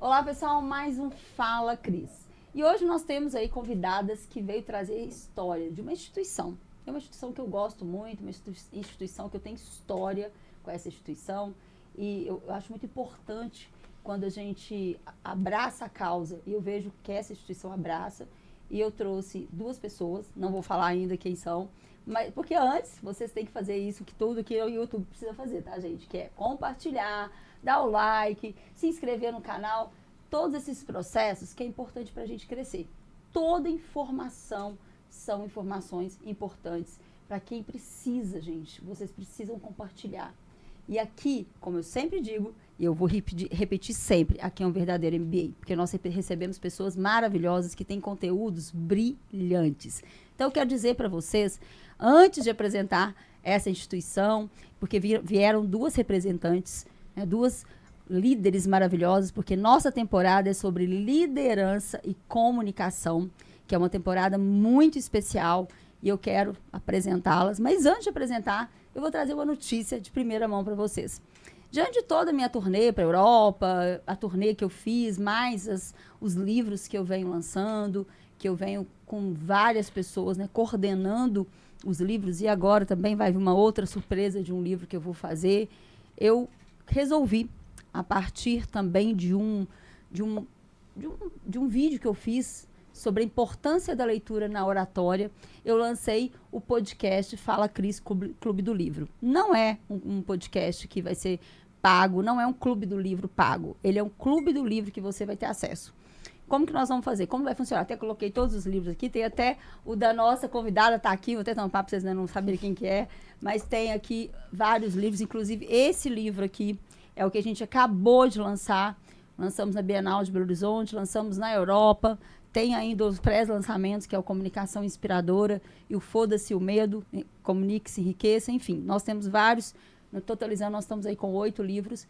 Olá, pessoal, mais um Fala Cris. E hoje nós temos aí convidadas que veio trazer história de uma instituição. É uma instituição que eu gosto muito, uma instituição que eu tenho história com essa instituição. E eu acho muito importante quando a gente abraça a causa, e eu vejo que essa instituição abraça. E eu trouxe duas pessoas, não vou falar ainda quem são, mas porque antes vocês têm que fazer isso, que tudo que o YouTube precisa fazer, tá, gente? Que é compartilhar, dar o like, se inscrever no canal, todos esses processos que é importante para a gente crescer. Toda informação são informações importantes para quem precisa, gente. Vocês precisam compartilhar. E aqui, como eu sempre digo, e eu vou repetir sempre, aqui é um verdadeiro MBA, porque nós recebemos pessoas maravilhosas que têm conteúdos brilhantes. Então, eu quero dizer para vocês, antes de apresentar essa instituição, porque vieram duas representantes, né, duas líderes maravilhosas, porque nossa temporada é sobre liderança e comunicação, que é uma temporada muito especial, e eu quero apresentá-las. Mas antes de apresentar, eu vou trazer uma notícia de primeira mão para vocês. Diante de toda a minha turnê para a Europa, a turnê que eu fiz, mais os livros que eu venho lançando, que eu venho com várias pessoas, né, coordenando os livros, e agora também vai vir uma outra surpresa de um livro que eu vou fazer, eu resolvi, a partir também de um vídeo que eu fiz sobre a importância da leitura na oratória, eu lancei o podcast Fala Cris Clube do Livro. Não é um podcast que vai ser pago, não é um clube do livro pago. Ele é um clube do livro que você vai ter acesso. Como que nós vamos fazer? Como vai funcionar? Até coloquei todos os livros aqui, tem até o da nossa convidada, tá aqui, vou até tampar para vocês não saberem quem que é, mas tem aqui vários livros, inclusive esse livro aqui é o que a gente acabou de lançar. Lançamos na Bienal de Belo Horizonte, lançamos na Europa. Tem ainda os pré-lançamentos, que é o Comunicação Inspiradora e o Foda-se o Medo, Comunique-se, Enriqueça, enfim. Nós temos vários, totalizando, nós estamos aí com 8 livros.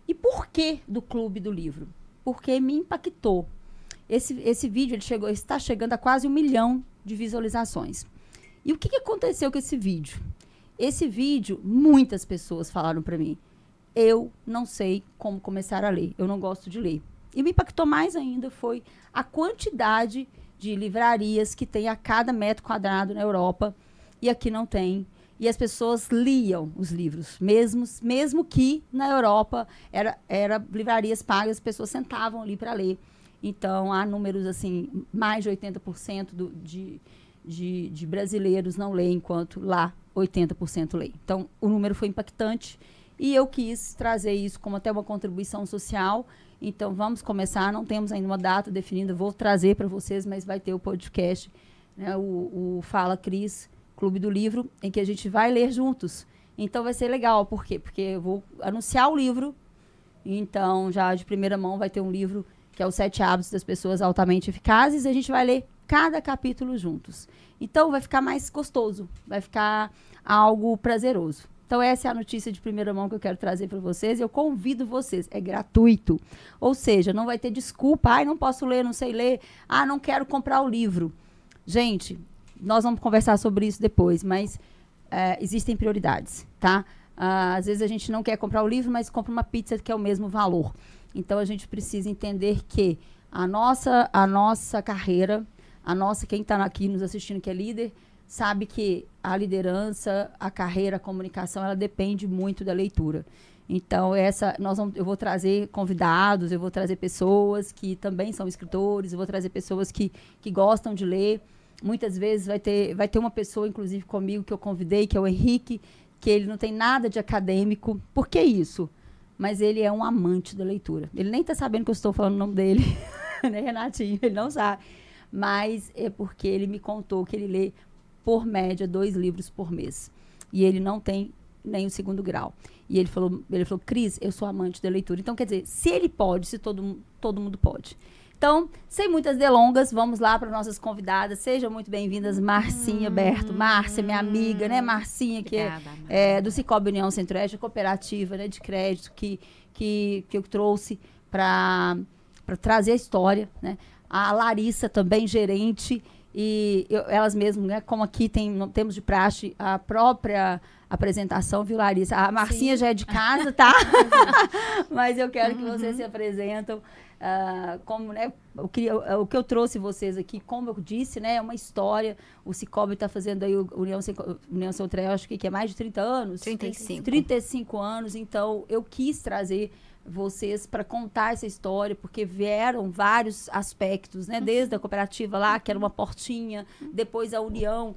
E por que do Clube do Livro? Porque me impactou. Esse vídeo está chegando a quase 1 milhão de visualizações. E o que aconteceu com esse vídeo? Esse vídeo, muitas pessoas falaram para mim, eu não sei como começar a ler, eu não gosto de ler. E me impactou mais ainda foi a quantidade de livrarias que tem a cada metro quadrado na Europa e aqui não tem. E as pessoas liam os livros, mesmo que na Europa era livrarias pagas, as pessoas sentavam ali para ler. Então, há números assim, mais de 80% de brasileiros não leem, enquanto lá 80% leem. Então, o número foi impactante e eu quis trazer isso como até uma contribuição social. Então, vamos começar. Não temos ainda uma data definida. Vou trazer para vocês, mas vai ter o podcast, né, o Fala Cris, Clube do Livro, em que a gente vai ler juntos. Então, vai ser legal. Por quê? Porque eu vou anunciar o livro. Então, já de primeira mão, vai ter um livro que é os 7 Hábitos das Pessoas Altamente Eficazes. E a gente vai ler cada capítulo juntos. Então, vai ficar mais gostoso. Vai ficar algo prazeroso. Então, essa é a notícia de primeira mão que eu quero trazer para vocês. Eu convido vocês, é gratuito. Ou seja, não vai ter desculpa. Não posso ler, não sei ler. Não quero comprar o livro. Gente, nós vamos conversar sobre isso depois, mas existem prioridades, tá? Às vezes a gente não quer comprar o livro, mas compra uma pizza que é o mesmo valor. Então, a gente precisa entender que a nossa carreira, quem está aqui nos assistindo que é líder, sabe que a liderança, a carreira, a comunicação, ela depende muito da leitura. Então, eu vou trazer convidados, eu vou trazer pessoas que também são escritores, eu vou trazer pessoas que gostam de ler. Muitas vezes vai ter uma pessoa, inclusive comigo, que eu convidei, que é o Henrique, que ele não tem nada de acadêmico. Por que isso? Mas ele é um amante da leitura. Ele nem está sabendo que eu estou falando o nome dele, né, Renatinho? Ele não sabe. Mas é porque ele me contou que ele lê por média 2 livros por mês. E ele não tem nem o 2º grau. E ele falou, Cris, eu sou amante da leitura. Então, quer dizer, se ele pode, se todo mundo pode. Então, sem muitas delongas, vamos lá para nossas convidadas. Sejam muito bem-vindas, Marcinha Berto. Márcia, minha amiga, né? Marcinha, que é do Cicobi União Centro-Oeste, cooperativa, né, de crédito que eu trouxe para trazer a história, né? A Larissa também, gerente. elas mesmas, né, como aqui temos de praxe a própria apresentação, viu, Larissa? A Marcinha já é de casa, tá? Mas eu quero que vocês se apresentam. Como, né, o que eu trouxe vocês aqui, como eu disse, né, é uma história. O Cicobi está fazendo aí União Sem Treva, acho que é mais de 30 anos. 35 anos. Então, eu quis trazer vocês para contar essa história, porque vieram vários aspectos, né? Desde a cooperativa lá, que era uma portinha, depois a união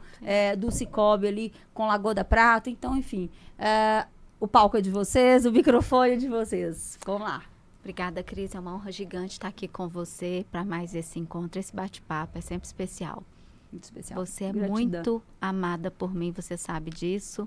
do Cicobi ali com Lagoa da Prata. Então, enfim, o palco é de vocês, o microfone é de vocês. Vamos lá. Obrigada, Cris. É uma honra gigante estar aqui com você para mais esse encontro, esse bate-papo. É sempre especial. Muito especial. Você é muito amada por mim, você sabe disso.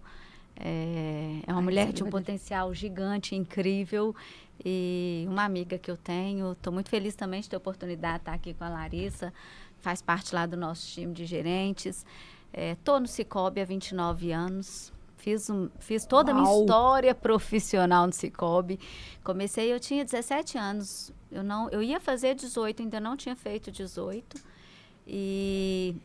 É uma mulher de um potencial gigante, incrível, e uma amiga que eu tenho. Estou muito feliz também de ter a oportunidade de estar aqui com a Larissa, faz parte lá do nosso time de gerentes. Estou no Cicobi há 29 anos, fiz toda a minha história profissional no Cicobi. Comecei, eu tinha 17 anos, eu ia fazer 18, ainda não tinha feito 18, e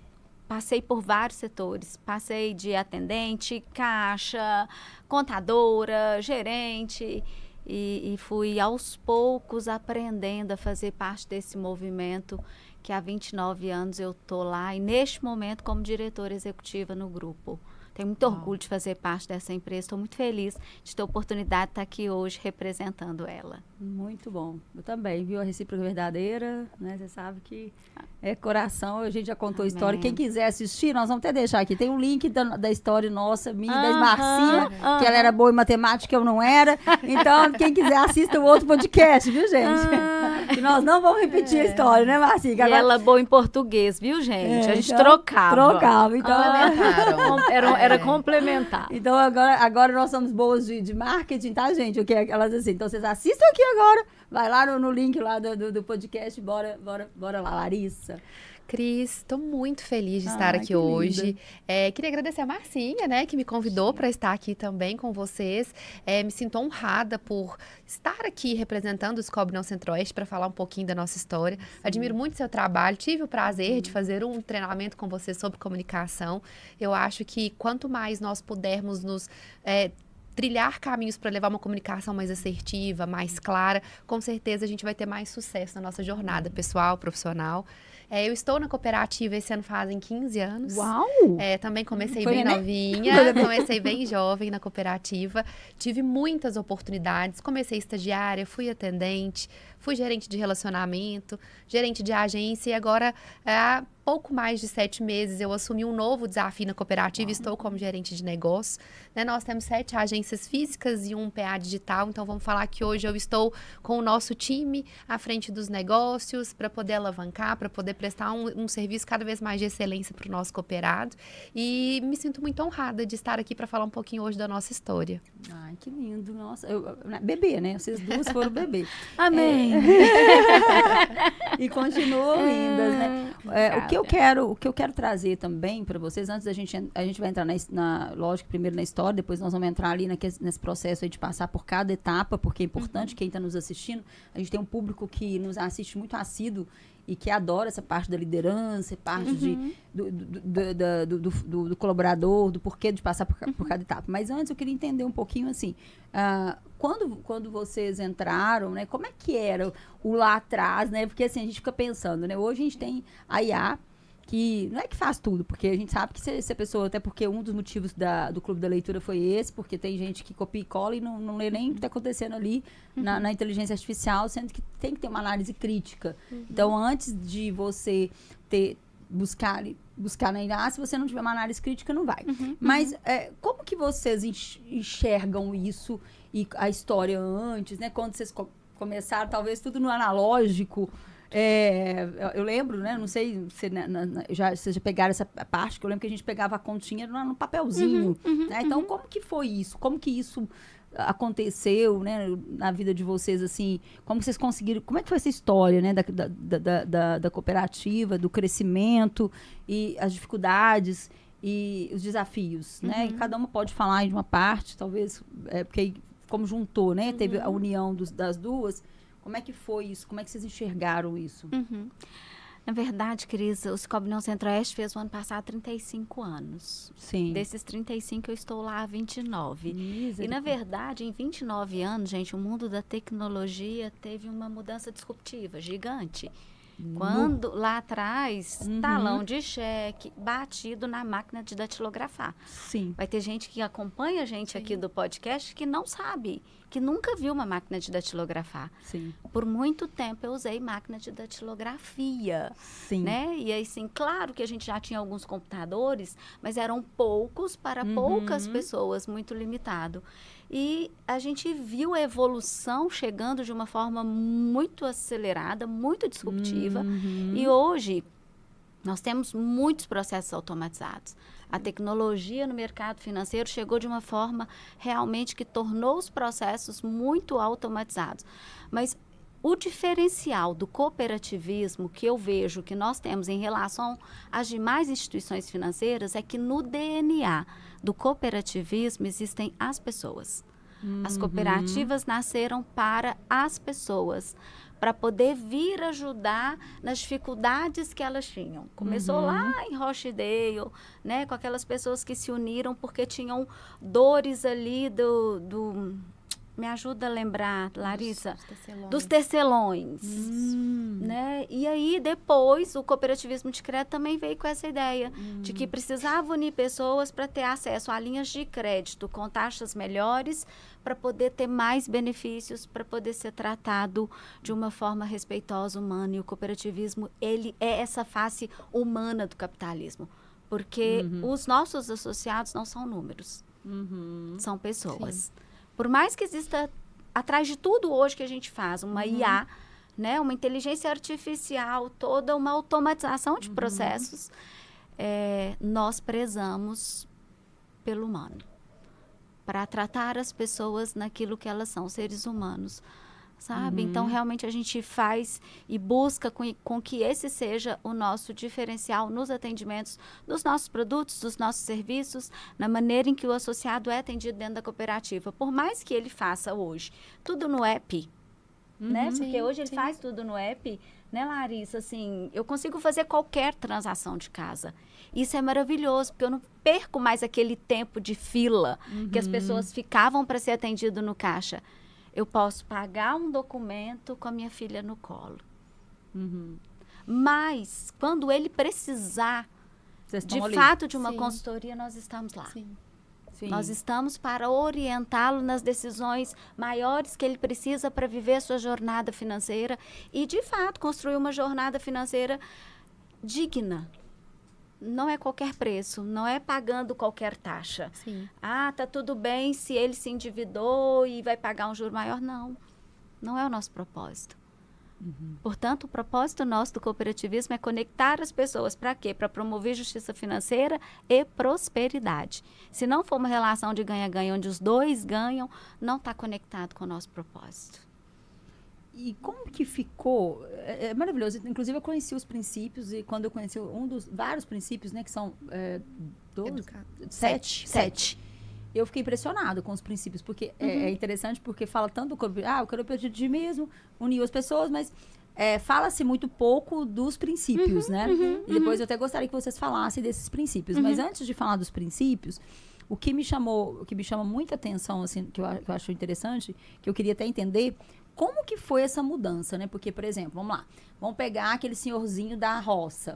passei por vários setores. Passei de atendente, caixa, contadora, gerente, e fui aos poucos aprendendo a fazer parte desse movimento que há 29 anos eu estou lá, e neste momento como diretora executiva no grupo. Tenho muito orgulho de fazer parte dessa empresa. Estou muito feliz de ter a oportunidade de estar aqui hoje representando ela. Muito bom. Eu também, viu? A recíproca verdadeira, né? Você sabe que é coração. A gente já contou a história. Quem quiser assistir, nós vamos até deixar aqui. Tem um link da história nossa, minha, da Marcinha, que ela era boa em matemática, eu não era. Então, quem quiser, assista o outro podcast, viu, gente? Que nós não vamos repetir a história, né, Marcinha? E ela boa em português, viu, gente? A gente trocava. Então, era complementar. Então, agora nós somos boas de marketing, tá, gente? O que é elas assim. Então, vocês assistam aqui agora. Vai lá no link lá do podcast. Bora lá, Larissa. Cris, estou muito feliz de estar aqui hoje. Queria agradecer a Marcinha, né, que me convidou para estar aqui também com vocês. Me sinto honrada por estar aqui representando o Cicobi União Centro-Oeste para falar um pouquinho da nossa história. Sim. Admiro muito seu trabalho. Tive o prazer de fazer um treinamento com você sobre comunicação. Eu acho que quanto mais nós pudermos nos trilhar caminhos para levar uma comunicação mais assertiva, mais clara, com certeza a gente vai ter mais sucesso na nossa jornada pessoal, profissional. Eu estou na cooperativa, esse ano fazem 15 anos. Uau! Também comecei bem novinha, comecei bem jovem na cooperativa. Tive muitas oportunidades, comecei estagiária, fui atendente, fui gerente de relacionamento, gerente de agência e agora, há pouco mais de 7 meses, eu assumi um novo desafio na cooperativa e estou como gerente de negócio. Né? Nós temos 7 agências físicas e um PA digital, então vamos falar que hoje eu estou com o nosso time à frente dos negócios para poder alavancar, para poder prestar um serviço cada vez mais de excelência para o nosso cooperado. E me sinto muito honrada de estar aqui para falar um pouinho hoje da nossa história. Ai, que lindo. Nossa, bebê, né? Vocês duas foram bebê. Amém. E continuam lindas, né? O que eu quero trazer também para vocês, antes a gente vai entrar lógico, primeiro na história, depois nós vamos entrar ali nesse processo aí de passar por cada etapa, porque é importante quem está nos assistindo. A gente tem um público que nos assiste muito assíduo e que adora essa parte da liderança, parte do colaborador, do porquê de passar por cada etapa. Mas antes eu queria entender um pouquinho assim, quando vocês entraram, né, como é que era o lá atrás, né? Porque assim, a gente fica pensando, né? Hoje a gente tem a IA, que não é que faz tudo, porque a gente sabe que se a pessoa, até porque um dos motivos do Clube da Leitura foi esse, porque tem gente que copia e cola e não lê nem o que está acontecendo ali na inteligência artificial, sendo que tem que ter uma análise crítica. Então, antes de você buscar na IA, se você não tiver uma análise crítica, não vai. Mas como que vocês enxergam isso e a história antes, né? Quando vocês começaram, talvez tudo no analógico. Eu lembro, né? Não sei se vocês já pegaram essa parte, que eu lembro que a gente pegava a continha no papelzinho. Né? Então, como que foi isso? Como que isso aconteceu, né, na vida de vocês, assim? Como vocês conseguiram... Como é que foi essa história, né, da cooperativa, do crescimento e as dificuldades e os desafios, né? E cada uma pode falar de uma parte, talvez, porque como juntou, né? Teve a união das duas. Como é que foi isso? Como é que vocês enxergaram isso? Na verdade, Cris, o Cicobi União Centro-Oeste fez o ano passado 35 anos. Sim. Desses 35, eu estou lá há 29. E, na verdade, em 29 anos, gente, o mundo da tecnologia teve uma mudança disruptiva gigante. Quando lá atrás, talão de cheque batido na máquina de datilografar. Sim. Vai ter gente que acompanha a gente aqui do podcast que não sabe, que nunca viu uma máquina de datilografar. Sim. Por muito tempo eu usei máquina de datilografia. Sim. Né? E aí, sim, claro que a gente já tinha alguns computadores, mas eram poucos para poucas pessoas, muito limitado. E a gente viu a evolução chegando de uma forma muito acelerada, muito disruptiva. E hoje nós temos muitos processos automatizados. A tecnologia no mercado financeiro chegou de uma forma realmente que tornou os processos muito automatizados. Mas o diferencial do cooperativismo que eu vejo que nós temos em relação às demais instituições financeiras é que no DNA do cooperativismo existem as pessoas. As cooperativas nasceram para as pessoas, para poder vir ajudar nas dificuldades que elas tinham. Começou lá em Rochdale, né, com aquelas pessoas que se uniram porque tinham dores ali me ajuda a lembrar, Larissa? Dos tecelões. Né? E aí, depois, o cooperativismo de crédito também veio com essa ideia de que precisava unir pessoas para ter acesso a linhas de crédito com taxas melhores, para poder ter mais benefícios, para poder ser tratado de uma forma respeitosa, humana. E o cooperativismo, ele é essa face humana do capitalismo. Porque os nossos associados não são números, são pessoas. Sim. Por mais que exista, atrás de tudo hoje que a gente faz, uma IA, né, uma inteligência artificial, toda uma automatização de processos, nós prezamos pelo humano, para tratar as pessoas naquilo que elas são, seres humanos, sabe? Então, realmente, a gente faz e busca com que esse seja o nosso diferencial nos atendimentos dos nossos produtos, dos nossos serviços, na maneira em que o associado é atendido dentro da cooperativa. Por mais que ele faça hoje tudo no app, né? Porque hoje ele faz tudo no app, né, Larissa? Assim, eu consigo fazer qualquer transação de casa. Isso é maravilhoso, porque eu não perco mais aquele tempo de fila que as pessoas ficavam para ser atendido no caixa. Eu posso pagar um documento com a minha filha no colo. Mas, quando ele precisar, de fato, de uma consultoria, nós estamos lá. Sim. Nós estamos para orientá-lo nas decisões maiores que ele precisa para viver a sua jornada financeira e, de fato, construir uma jornada financeira digna. Não é qualquer preço, não é pagando qualquer taxa. Sim. Ah, tá tudo bem se ele se endividou e vai pagar um juro maior. Não, não é o nosso propósito. Portanto, o propósito nosso do cooperativismo é conectar as pessoas para quê? Para promover justiça financeira e prosperidade. Se não for uma relação de ganha-ganha, onde os dois ganham, não está conectado com o nosso propósito. E como que ficou? É maravilhoso. Inclusive, eu conheci os princípios e quando eu conheci um dos vários princípios, né, que são 7. Eu fiquei impressionado com os princípios, porque é interessante porque fala tanto do cooperativismo, unir as pessoas, mas fala-se muito pouco dos princípios, né? E depois eu até gostaria que vocês falassem desses princípios. Mas antes de falar dos princípios, o que me chama muita atenção, assim, que eu acho interessante, que eu queria até entender, como que foi essa mudança, né? Porque, por exemplo, vamos pegar aquele senhorzinho da roça,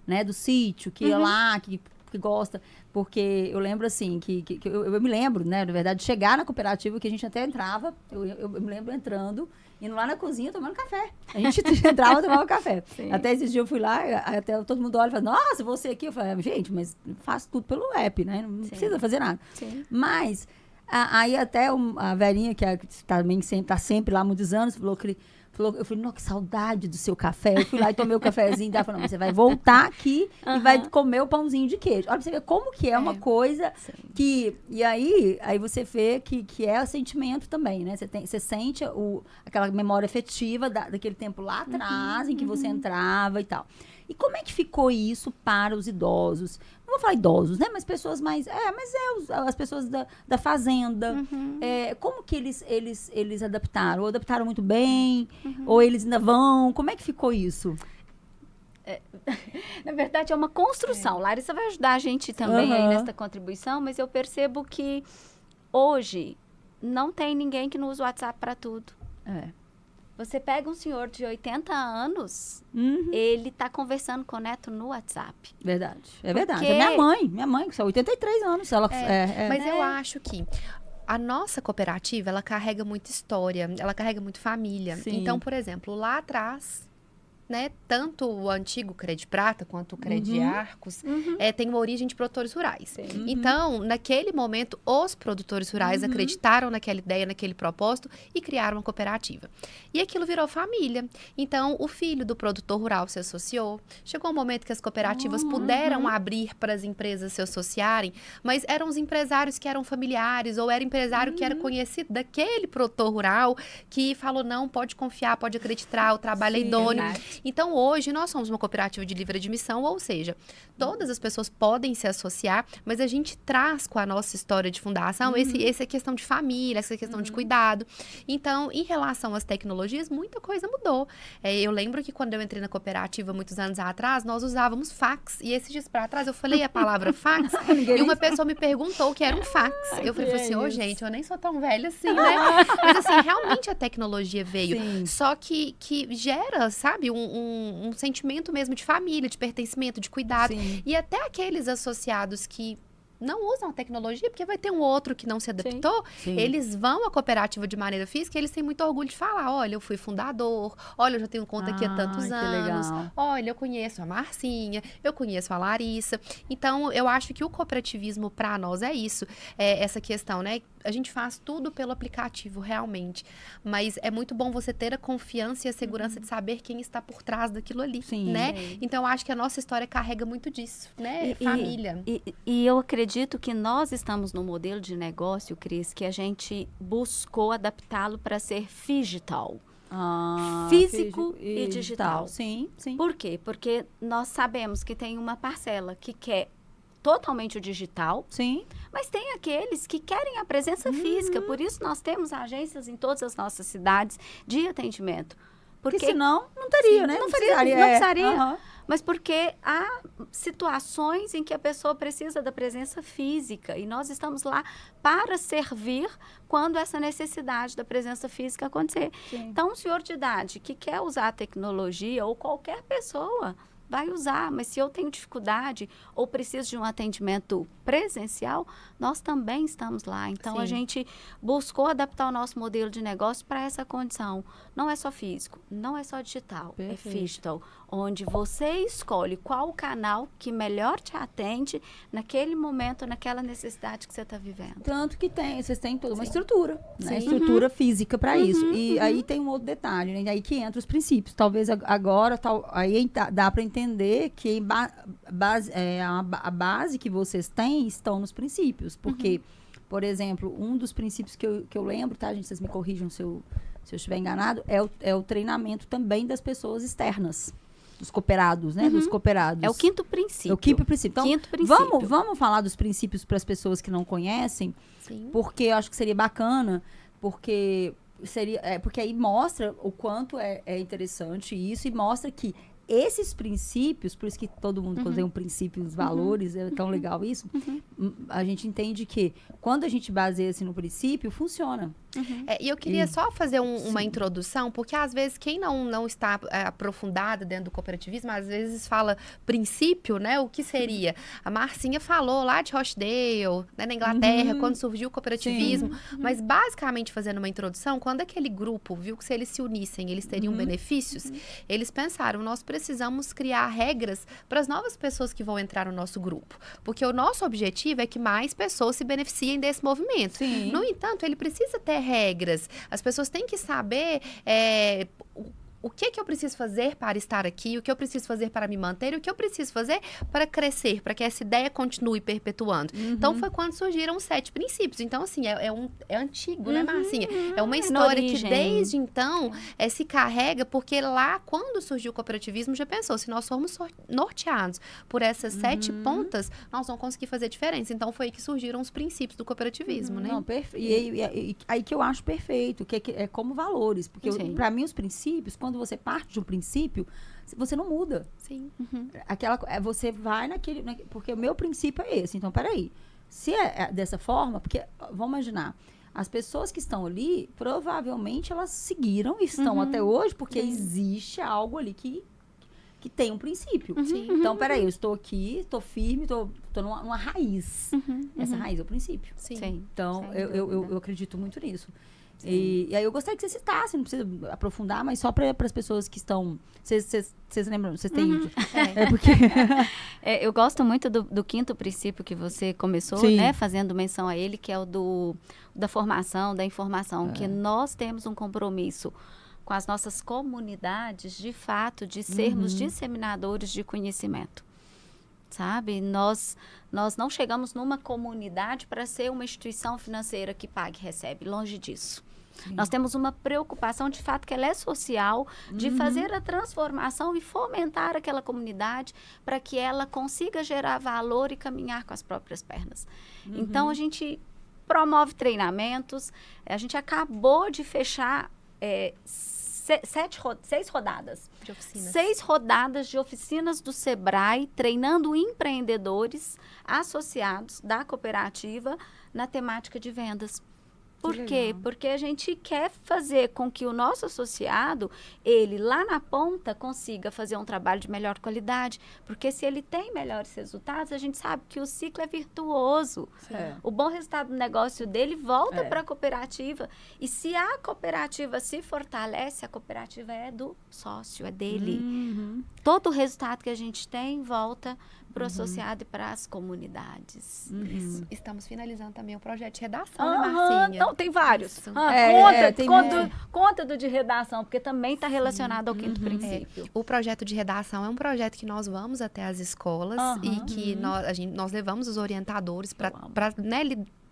né? Do sítio, que ia lá, que gosta, porque eu lembro assim, que eu me lembro, né, na verdade, de chegar na cooperativa, que a gente até entrava, eu me lembro entrando, indo lá na cozinha tomando café. A gente entrava e tomava café. Sim. Até esses dias eu fui lá, até todo mundo olha e fala, nossa, você aqui? Eu falei, gente, mas faço tudo pelo app, né? Não precisa fazer nada. Sim. Mas, aí até a velhinha, que também está sempre lá há muitos anos, eu falei, nossa, que saudade do seu café. Eu fui lá e tomei o cafezinho. Ela falou, não, você vai voltar aqui e vai comer o pãozinho de queijo. Olha pra você ver como que é uma coisa que... E aí você vê que é o sentimento também, né? Você sente aquela memória afetiva daquele tempo lá atrás, em que você entrava e tal. E como é que ficou isso para os idosos? Não vou falar idosos, né? Mas pessoas mais... as pessoas da fazenda. Como que eles adaptaram? Ou adaptaram muito bem? Ou eles ainda vão? Como é que ficou isso? Na verdade, é uma construção. Larissa vai ajudar a gente também aí nessa contribuição, mas eu percebo que hoje não tem ninguém que não usa o WhatsApp para tudo. Você pega um senhor de 80 anos, ele tá conversando com o neto no WhatsApp. Verdade, é verdade. Minha mãe, que são 83 anos, ela mas eu acho que a nossa cooperativa, ela carrega muita história, ela carrega muito família. Sim. Então, por exemplo, lá atrás, né, tanto o antigo Cred Prata quanto o Cred Arcos tem uma origem de produtores rurais. Então, naquele momento, os produtores rurais acreditaram naquela ideia, naquele propósito e criaram uma cooperativa. E aquilo virou família. Então, o filho do produtor rural se associou. Chegou um momento que as cooperativas puderam abrir para as empresas se associarem, mas eram os empresários que eram familiares ou era empresário que era conhecido daquele produtor rural que falou, não, pode confiar, pode acreditar, o trabalho é idôneo. Então, hoje, nós somos uma cooperativa de livre admissão, ou seja, todas as pessoas podem se associar, mas a gente traz com a nossa história de fundação essa questão de família, essa questão de cuidado. Então, em relação às tecnologias, muita coisa mudou. Eu lembro que quando eu entrei na cooperativa, muitos anos atrás, nós usávamos fax. E esses dias para trás, eu falei a palavra fax, e uma pessoa me perguntou o que era um fax. Eu falei assim, gente, eu nem sou tão velha assim, né? Mas assim, realmente a tecnologia veio. Sim. Só que gera, sabe, um sentimento mesmo de família, de pertencimento, de cuidado. Sim. E até aqueles associados que não usam a tecnologia, porque vai ter um outro que não se adaptou, eles vão à cooperativa de maneira física e eles têm muito orgulho de falar, olha, eu fui fundador, olha, eu já tenho conta aqui há tantos anos, olha, eu conheço a Marcinha, eu conheço a Larissa. Então, eu acho que o cooperativismo para nós é isso, essa questão, né? A gente faz tudo pelo aplicativo, realmente, mas é muito bom você ter a confiança e a segurança de saber quem está por trás daquilo ali, né? Então, eu acho que a nossa história carrega muito disso, né? Família. E eu acredito que nós estamos no modelo de negócio, Cris, que a gente buscou adaptá-lo para ser digital. Físico e digital. Sim. Por quê? Porque nós sabemos que tem uma parcela que quer totalmente o digital, mas tem aqueles que querem a presença física. Por isso, nós temos agências em todas as nossas cidades de atendimento. Porque senão, não teria, né? Não precisaria. Mas porque há situações em que a pessoa precisa da presença física e nós estamos lá para servir quando essa necessidade da presença física acontecer. Então, um senhor de idade que quer usar a tecnologia ou qualquer pessoa vai usar, mas se eu tenho dificuldade ou preciso de um atendimento presencial, nós também estamos lá. Então, a gente buscou adaptar o nosso modelo de negócio para essa condição. Não é só físico, não é só digital, é digital, onde você escolhe qual o canal que melhor te atende naquele momento, naquela necessidade que você está vivendo. Tanto que vocês têm toda uma estrutura, né? Estrutura física para isso. E aí tem um outro detalhe, né? Aí que entra os princípios. Talvez agora, aí dá para entender que a base que vocês têm estão nos princípios. Porque, por exemplo, um dos princípios que eu lembro, tá, gente? Vocês me corrijam se eu estiver enganado, é o treinamento também das pessoas externas. Dos cooperados, né? Dos cooperados. É o quinto princípio. É o quinto princípio. Então, vamos falar dos princípios para as pessoas que não conhecem, porque eu acho que seria bacana, porque aí mostra o quanto é interessante isso e mostra que esses princípios, por isso que todo mundo, quando tem um princípio, os valores, é tão legal isso, a gente entende que quando a gente baseia-se no princípio, funciona. E eu queria só fazer uma introdução, porque às vezes quem não está aprofundado dentro do cooperativismo, às vezes fala princípio, né? O que seria? A Marcinha falou lá de Rochdale, né, na Inglaterra, quando surgiu o cooperativismo, mas basicamente fazendo uma introdução, quando aquele grupo viu que se eles se unissem, eles teriam benefícios, eles pensaram, nós precisamos criar regras para as novas pessoas que vão entrar no nosso grupo, porque o nosso objetivo é que mais pessoas se beneficiem desse movimento. No entanto, ele precisa ter regras. As pessoas têm que saber o que eu preciso fazer para estar aqui, o que eu preciso fazer para me manter, o que eu preciso fazer para crescer, para que essa ideia continue perpetuando. Então, foi quando surgiram os 7 princípios. Então, assim, é antigo, né, Marcinha? É uma história que desde então se carrega, porque lá, quando surgiu o cooperativismo, já pensou, se nós formos norteados por essas 7 pontas, nós vamos conseguir fazer diferença. Então, foi aí que surgiram os princípios do cooperativismo, né? Não, e aí que eu acho perfeito, que é como valores. Porque, para mim, os princípios, quando quando você parte de um princípio, você não muda. Sim. Você vai porque o meu princípio é esse. Então, peraí. Se é dessa forma, porque, vamos imaginar, as pessoas que estão ali, provavelmente elas seguiram e estão até hoje, porque existe algo ali que tem um princípio. Então, peraí, eu estou aqui, estou firme, estou numa raiz. Essa raiz é o princípio. Sim. Então, eu acredito muito nisso. E aí eu gostaria que você citasse, não precisa aprofundar, mas só para as pessoas que estão... Vocês lembram? Vocês têm... Porque... eu gosto muito do quinto princípio que você começou, né? Fazendo menção a ele, que é o da formação, da informação. Que nós temos um compromisso com as nossas comunidades, de fato, de sermos disseminadores de conhecimento. Sabe? Nós não chegamos numa comunidade para ser uma instituição financeira que pague e recebe, longe disso. Nós temos uma preocupação, de fato, que ela é social, de fazer a transformação e fomentar aquela comunidade para que ela consiga gerar valor e caminhar com as próprias pernas. Então, a gente promove treinamentos, a gente acabou de fechar 6 rodadas. De oficinas. 6 rodadas de oficinas do Sebrae, treinando empreendedores associados da cooperativa na temática de vendas. Por quê? Porque a gente quer fazer com que o nosso associado, ele lá na ponta, consiga fazer um trabalho de melhor qualidade. Porque se ele tem melhores resultados, a gente sabe que o ciclo é virtuoso. O bom resultado do negócio dele volta para a cooperativa. E se a cooperativa se fortalece, a cooperativa é do sócio, é dele. Todo o resultado que a gente tem volta para o associado e para as comunidades. Estamos finalizando também o projeto de redação, né, Marcinha? Não, tem vários. Conta do de redação, porque também está relacionado ao quinto princípio. O projeto de redação é um projeto que nós vamos até as escolas e que nós levamos os orientadores para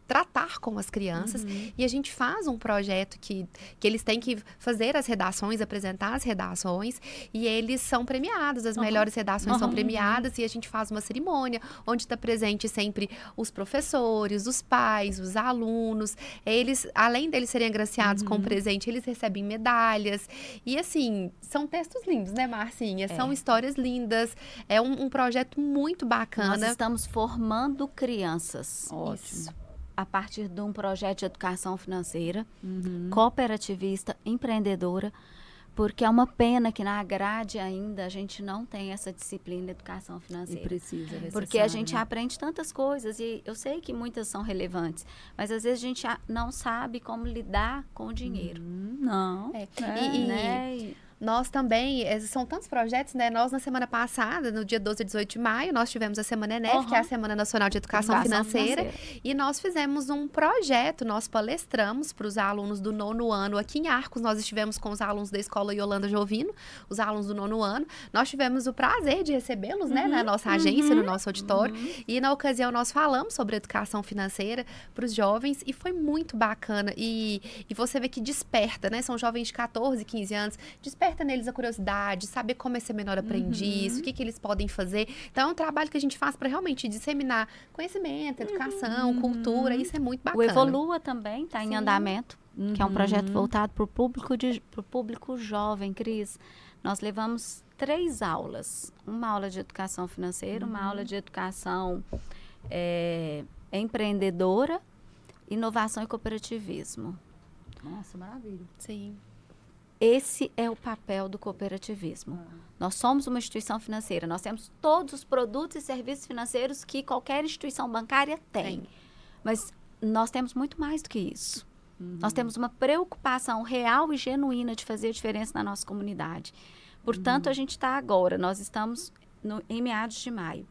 tratar com as crianças e a gente faz um projeto que eles têm que fazer as redações, apresentar as redações e eles são premiados, as melhores redações são premiadas e a gente faz uma cerimônia onde está presente sempre os professores, os pais, os alunos, eles, além deles serem agraciados com o presente, eles recebem medalhas e assim, são textos lindos, né, Marcinha? São histórias lindas, é um projeto muito bacana. Nós estamos formando crianças. Ótimo. Isso. A partir de um projeto de educação financeira, cooperativista, empreendedora, porque é uma pena que na grade ainda a gente não tem essa disciplina de educação financeira. E precisa, porque a gente aprende tantas coisas e eu sei que muitas são relevantes, mas às vezes a gente não sabe como lidar com o dinheiro. Não. Nós também, são tantos projetos, né? Nós, na semana passada, no dia 12 e 18 de maio, nós tivemos a Semana ENEF, que é a Semana Nacional de Educação Financeira. E nós fizemos um projeto, nós palestramos para os alunos do 9º ano aqui em Arcos. Nós estivemos com os alunos da Escola Yolanda Jovino, os alunos do 9º ano. Nós tivemos o prazer de recebê-los, né? Na nossa agência, no nosso auditório. E, na ocasião, nós falamos sobre educação financeira para os jovens e foi muito bacana. E você vê que desperta, né? São jovens de 14, 15 anos, desperta neles a curiosidade, saber como é ser menor aprendiz, o que eles podem fazer. Então, é um trabalho que a gente faz para realmente disseminar conhecimento, educação, cultura, isso é muito bacana. O Evolua também está em andamento, que é um projeto voltado para o público jovem, Cris. Nós levamos 3 aulas. Uma aula de educação financeira, uma aula de educação empreendedora, inovação e cooperativismo. Nossa, maravilha. Sim. Esse é o papel do cooperativismo. Nós somos uma instituição financeira, nós temos todos os produtos e serviços financeiros que qualquer instituição bancária tem. Mas nós temos muito mais do que isso. Nós temos uma preocupação real e genuína de fazer a diferença na nossa comunidade. Portanto, a gente está agora, nós estamos em meados de maio.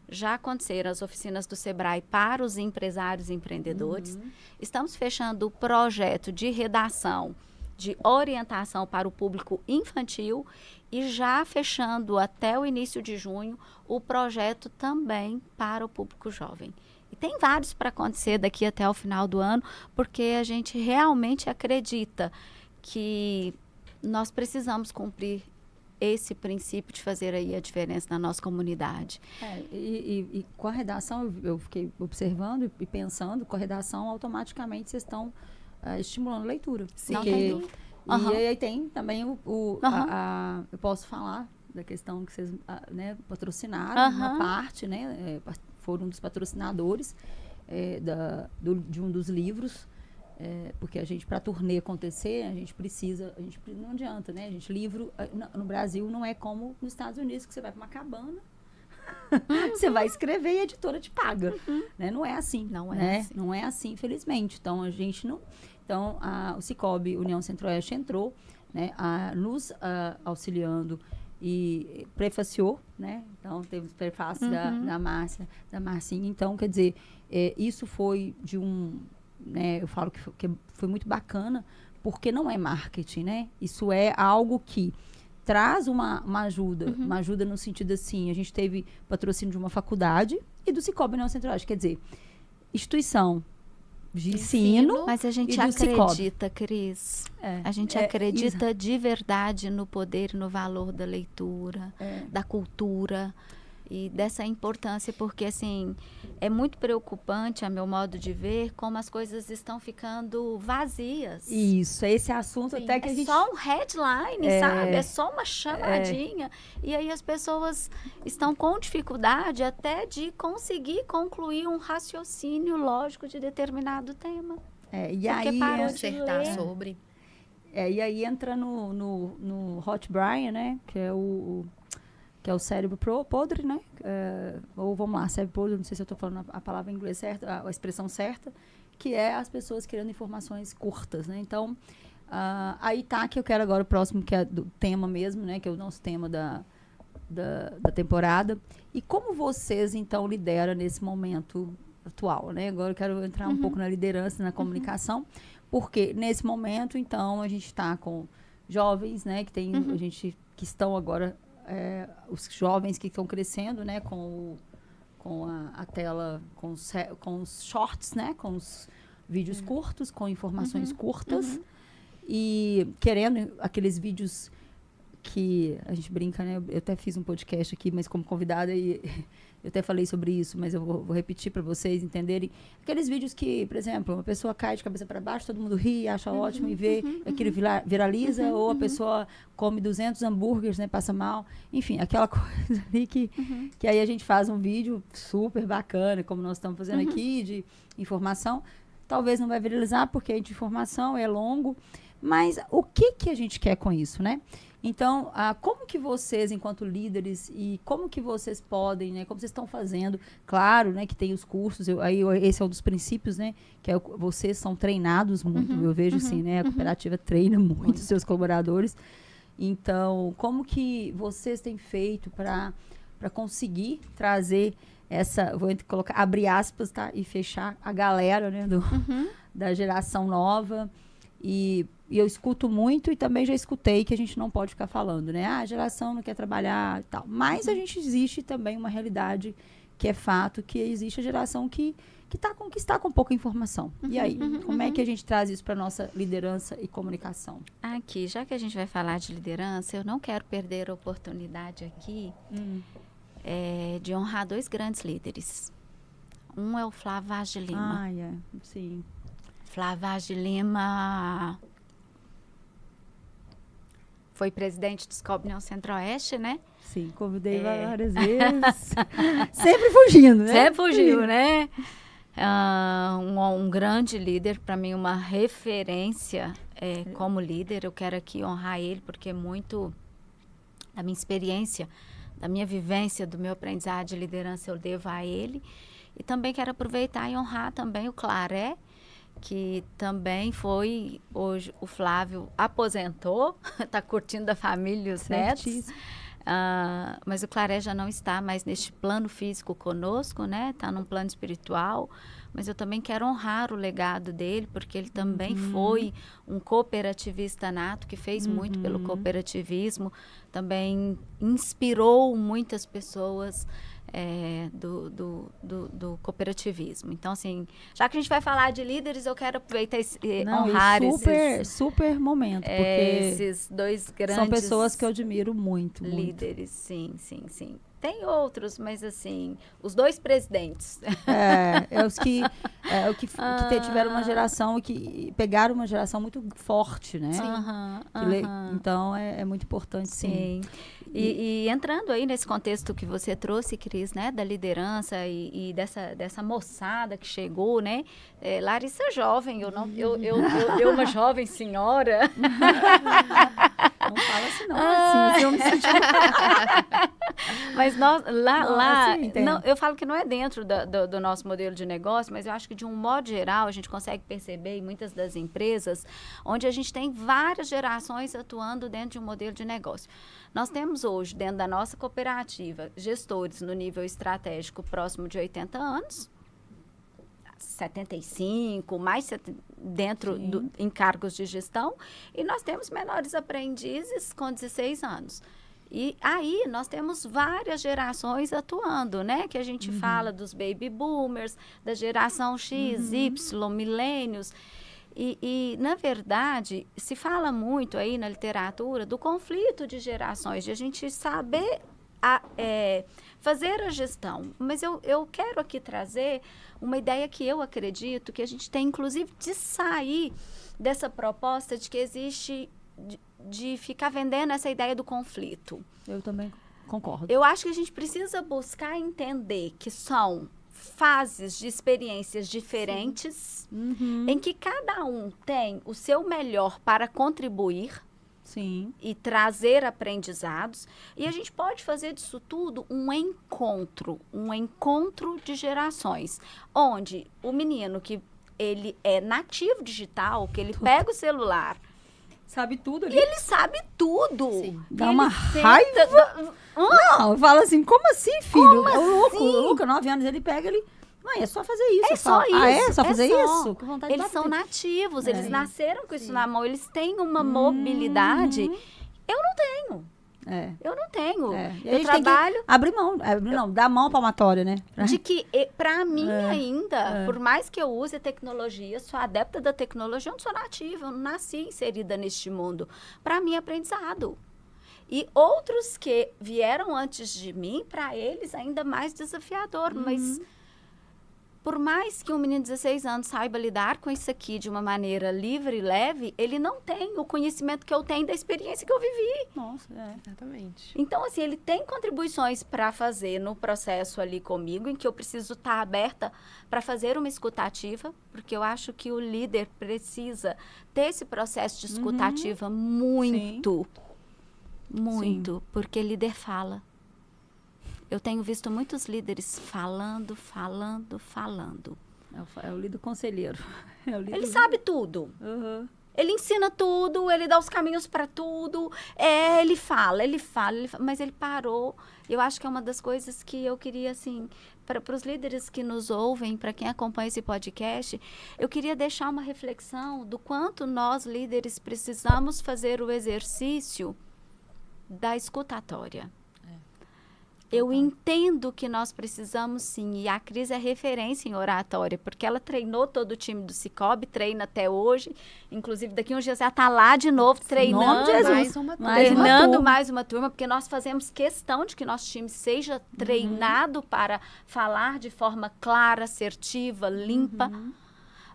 Já aconteceram as oficinas do Sebrae para os empresários e empreendedores. Estamos fechando o projeto de redação, de orientação para o público infantil e já fechando até o início de junho o projeto também para o público jovem. E tem vários para acontecer daqui até o final do ano, porque a gente realmente acredita que nós precisamos cumprir esse princípio de fazer aí a diferença na nossa comunidade. E com a redação, eu fiquei observando e pensando, com a redação automaticamente vocês estão estimulando a leitura. Sim. Porque E aí tem também eu posso falar da questão que vocês patrocinaram uma parte, né? Foram um dos patrocinadores de um dos livros. Porque a gente, para a turnê acontecer, não adianta, né? Livro no Brasil não é como nos Estados Unidos, que você vai para uma cabana, você vai escrever e a editora te paga. Né? Não é assim. Não é, né? assim. Não é assim, infelizmente. Então, a gente não... Então, o Cicobi União Centro-Oeste entrou, né, nos auxiliando e prefaciou, né? Então, teve o prefácio da Márcia, da Marcinha. Então, quer dizer, isso foi de né, eu falo que foi muito bacana, porque não é marketing, né? Isso é algo que traz uma ajuda no sentido assim, a gente teve patrocínio de uma faculdade e do Cicobi União Centro-Oeste, quer dizer, instituição de ensino. Mas a gente acredita, Cris. A gente acredita de verdade no poder e no valor da leitura, da cultura e dessa importância, porque assim, é muito preocupante, a meu modo de ver, como as coisas estão ficando vazias. Isso, esse assunto até que a gente... É só um headline, sabe? É só uma chamadinha. E aí as pessoas estão com dificuldade até de conseguir concluir um raciocínio lógico de determinado tema. E aí parou acertar sobre. E aí entra no Hot Brain, né? Que é o cérebro podre, né? Ou vamos lá, cérebro podre, não sei se eu estou falando a palavra em inglês certa, a expressão certa, que é as pessoas querendo informações curtas, né? Então, aí tá que eu quero agora o próximo, que é do tema mesmo, né? Que é o nosso tema da temporada. E como vocês, então, lideram nesse momento atual, né? Agora eu quero entrar um pouco na liderança, na comunicação, porque nesse momento, então, a gente está com jovens, né? Que estão agora... os jovens que estão crescendo, né, com a tela, com os shorts, né, com os vídeos curtos, com informações curtas, e querendo aqueles vídeos que a gente brinca, né, eu até fiz um podcast aqui, mas como convidada, e eu até falei sobre isso, mas eu vou repetir para vocês entenderem. Aqueles vídeos que, por exemplo, uma pessoa cai de cabeça para baixo, todo mundo ri, acha ótimo e vê, aquilo viraliza, ou a pessoa come 200 hambúrgueres, né, passa mal. Enfim, aquela coisa ali que aí a gente faz um vídeo super bacana, como nós estamos fazendo aqui, de informação. Talvez não vai viralizar, porque é de informação, é longo. Mas o que a gente quer com isso, né? Então, como que vocês, enquanto líderes, e como que vocês podem, né? Como vocês estão fazendo? Claro, né? Que tem os cursos, esse é um dos princípios, né? Que vocês são treinados muito, eu vejo assim, né? A cooperativa treina muito os seus colaboradores. Então, como que vocês têm feito para conseguir trazer vou colocar, abrir aspas, tá? E fechar a galera, né? Da geração nova. E eu escuto muito e também já escutei que a gente não pode ficar falando, né? A geração não quer trabalhar e tal. Mas existe também uma realidade que é fato, que existe a geração que está com pouca informação. E aí, como é que a gente traz isso para nossa liderança e comunicação? Aqui, já que a gente vai falar de liderança, eu não quero perder a oportunidade aqui de honrar 2 grandes líderes. Um é o Flávio Vaz de Lima. Sim. Flávio Vaz de Lima foi presidente do Cicobi União Centro-Oeste, né? Sim, convidei várias vezes. Sempre fugindo, né? Sempre fugiu, né? Um grande líder, para mim, uma referência como líder. Eu quero aqui honrar ele, porque muito da minha experiência, da minha vivência, do meu aprendizado de liderança, eu devo a ele. E também quero aproveitar e honrar também o Claré, que também foi, hoje o Flávio aposentou, está curtindo a família e os netos. Mas o Claré já não está mais neste plano físico conosco, né? Está num plano espiritual. Mas eu também quero honrar o legado dele, porque ele também foi um cooperativista nato, que fez muito pelo cooperativismo, também inspirou muitas pessoas do cooperativismo. Então, assim, já que a gente vai falar de líderes, eu quero aproveitar honrar super momento, porque esses 2 grandes são pessoas que eu admiro muito. Líderes, sim. Tem outros, mas assim, os 2 presidentes. Os que tiveram uma geração e que pegaram uma geração muito forte, né? Então, é muito importante, sim. E entrando aí nesse contexto que você trouxe, Cris, né, da liderança e dessa moçada que chegou, né? Larissa é jovem, eu uma jovem senhora. Não fala assim, não. Assim, eu me senti... Mas nós, lá assim, não, eu falo que não é dentro do nosso modelo de negócio, mas eu acho que de um modo geral a gente consegue perceber em muitas das empresas onde a gente tem várias gerações atuando dentro de um modelo de negócio. Nós temos hoje, dentro da nossa cooperativa, gestores no nível estratégico próximo de 80 anos, 75, mais dentro em cargos de gestão, e nós temos menores aprendizes com 16 anos. E aí nós temos várias gerações atuando, né? Que a gente fala dos baby boomers, da geração X, Y, milênios. E, na verdade, se fala muito aí na literatura do conflito de gerações, de a gente saber fazer a gestão. Mas eu quero aqui trazer uma ideia que eu acredito que a gente tem, inclusive, de sair dessa proposta de que existe... De ficar vendendo essa ideia do conflito. Eu também concordo. Eu acho que a gente precisa buscar entender que são fases de experiências diferentes, em que cada um tem o seu melhor para contribuir e trazer aprendizados. E a gente pode fazer disso tudo um encontro de gerações, onde o menino que ele é nativo digital, que ele pega o celular... Sabe tudo ali. E ele sabe tudo. Dá uma raiva. Não, eu falo assim, como assim, filho? O Luca, 9 anos, ele pega, mãe, é só fazer isso. É só isso. É só fazer isso? Que vontade eles são nativos, eles nasceram com isso na mão, eles têm uma mobilidade. Eu não tenho. Eu não tenho. Eu trabalho... Abrir mão, dar mão palmatória, né? De que, para mim ainda, por mais que eu use a tecnologia, sou adepta da tecnologia, eu não sou nativa, eu não nasci inserida neste mundo. Para mim, é aprendizado. E outros que vieram antes de mim, para eles, ainda mais desafiador. Mas, por mais que um menino de 16 anos saiba lidar com isso aqui de uma maneira livre e leve, ele não tem o conhecimento que eu tenho da experiência que eu vivi. Nossa, exatamente. Então, assim, ele tem contribuições para fazer no processo ali comigo, em que eu preciso estar aberta para fazer uma escutativa, porque eu acho que o líder precisa ter esse processo de escutativa muito, porque líder fala. Eu tenho visto muitos líderes falando. É o líder conselheiro. Ele sabe tudo. Ele ensina tudo, ele dá os caminhos para tudo. Ele fala, mas ele parou. Eu acho que é uma das coisas que eu queria, assim, para os líderes que nos ouvem, para quem acompanha esse podcast, eu queria deixar uma reflexão do quanto nós, líderes, precisamos fazer o exercício da escutatória. Eu entendo que nós precisamos, sim, e a Cris é referência em oratória, porque ela treinou todo o time do Cicobi, treina até hoje, inclusive daqui uns dias ela está lá de novo, treinando mais uma turma, porque nós fazemos questão de que nosso time seja treinado para falar de forma clara, assertiva, limpa,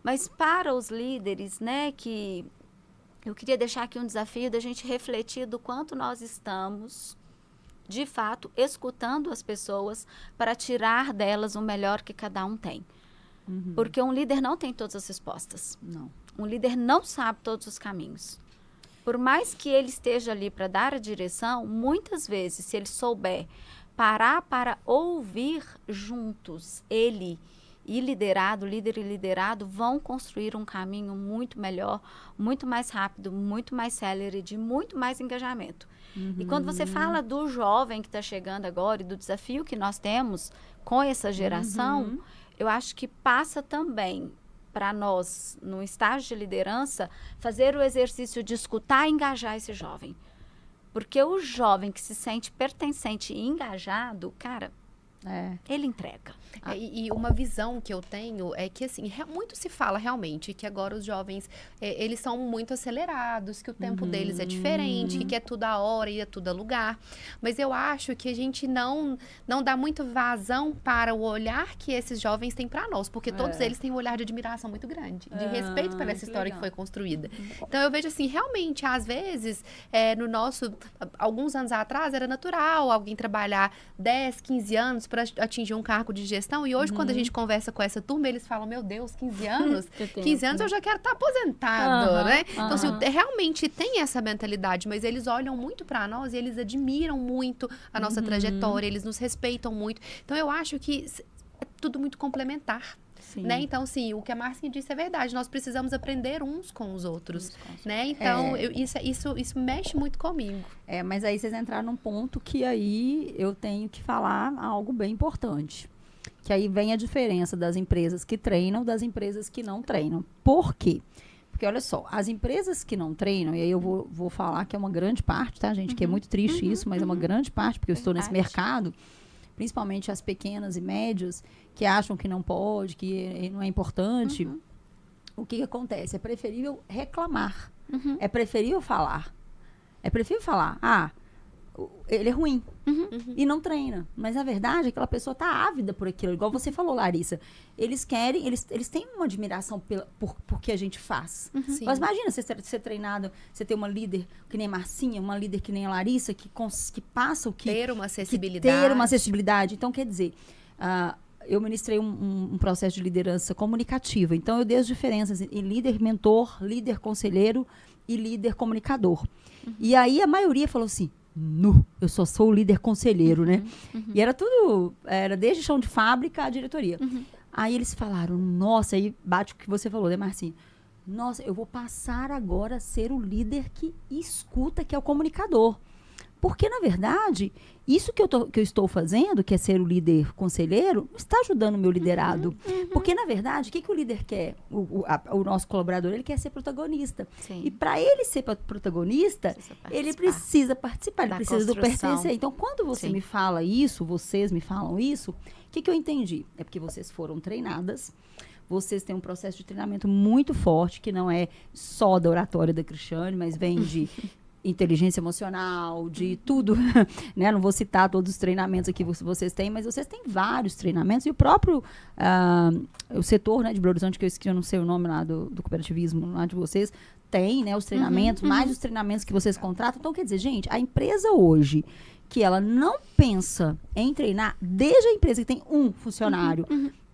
mas para os líderes, né, que eu queria deixar aqui um desafio da gente refletir do quanto nós estamos... de fato, escutando as pessoas para tirar delas o melhor que cada um tem. Porque um líder não tem todas as respostas. Não. Um líder não sabe todos os caminhos. Por mais que ele esteja ali para dar a direção, muitas vezes, se ele souber parar para ouvir juntos, ele e líder e liderado vão construir um caminho muito melhor, muito mais rápido, muito mais célere, de muito mais engajamento. E quando você fala do jovem que está chegando agora e do desafio que nós temos com essa geração, eu acho que passa também para nós, no estágio de liderança, fazer o exercício de escutar e engajar esse jovem. Porque o jovem que se sente pertencente e engajado, cara, Ele entrega. E uma visão que eu tenho é que, assim, muito se fala realmente que agora os jovens, eles são muito acelerados, que o tempo deles é diferente, que quer tudo a hora e é tudo a lugar. Mas eu acho que a gente não dá muito vazão para o olhar que esses jovens têm para nós, porque todos eles têm um olhar de admiração muito grande, de respeito pela essa história que foi construída. Então, eu vejo assim, realmente, às vezes, alguns anos atrás, era natural alguém trabalhar 10, 15 anos para atingir um cargo de gestão. E hoje, quando a gente conversa com essa turma, eles falam, meu Deus, 15 anos? 15 anos eu já quero estar aposentado, né? Então, assim, realmente tem essa mentalidade, mas eles olham muito para nós e eles admiram muito a nossa trajetória, eles nos respeitam muito. Então, eu acho que é tudo muito complementar. Né? Então, sim, o que a Marcinha disse é verdade. Nós precisamos aprender uns com os outros, né? Então, isso mexe muito comigo. Mas aí vocês entraram num ponto que aí eu tenho que falar algo bem importante. Que aí vem a diferença das empresas que treinam das empresas que não treinam. Por quê? Porque, olha só, as empresas que não treinam, e aí eu vou falar que é uma grande parte, tá, gente? Que é muito triste isso, mas é uma grande parte, porque eu estou nesse mercado, principalmente as pequenas e médias, que acham que não pode, que não é importante. O que acontece? É preferível reclamar. É preferível falar. É preferível falar, ele é ruim. E não treina. Mas a verdade é que aquela pessoa está ávida por aquilo. Igual você falou, Larissa. Eles querem, eles têm uma admiração por que a gente faz. Mas imagina você ser treinado, você ter uma líder que nem a Marcinha, uma líder que nem a Larissa, que passa o que... Ter uma acessibilidade. Ter uma acessibilidade. Então, quer dizer... eu ministrei um processo de liderança comunicativa. Então, eu dei as diferenças em líder mentor, líder conselheiro e líder comunicador. E aí, a maioria falou assim, eu só sou o líder conselheiro, né? E era desde chão de fábrica à diretoria. Aí eles falaram, nossa, aí bate o que você falou, né, Marcinha? Nossa, eu vou passar agora a ser o líder que escuta, que é o comunicador. Porque, na verdade, isso que eu estou fazendo, que é ser o líder conselheiro, está ajudando o meu liderado. Porque, na verdade, o que o líder quer? O nosso colaborador, ele quer ser protagonista. Sim. E para ele ser protagonista, ele precisa participar, ele precisa do pertencer. Então, quando você me fala isso, vocês me falam isso, o que eu entendi? É porque vocês foram treinadas, vocês têm um processo de treinamento muito forte, que não é só da oratória da Cristiane, mas vem de... inteligência emocional, de tudo, né? Não vou citar todos os treinamentos aqui que vocês têm, mas vocês têm vários treinamentos e o próprio o setor, né, de Belo Horizonte, que eu não sei o nome lá do cooperativismo lá de vocês, tem, né, os treinamentos, mais os treinamentos que vocês contratam. Então, quer dizer, gente, a empresa hoje que ela não pensa em treinar, desde a empresa que tem um funcionário,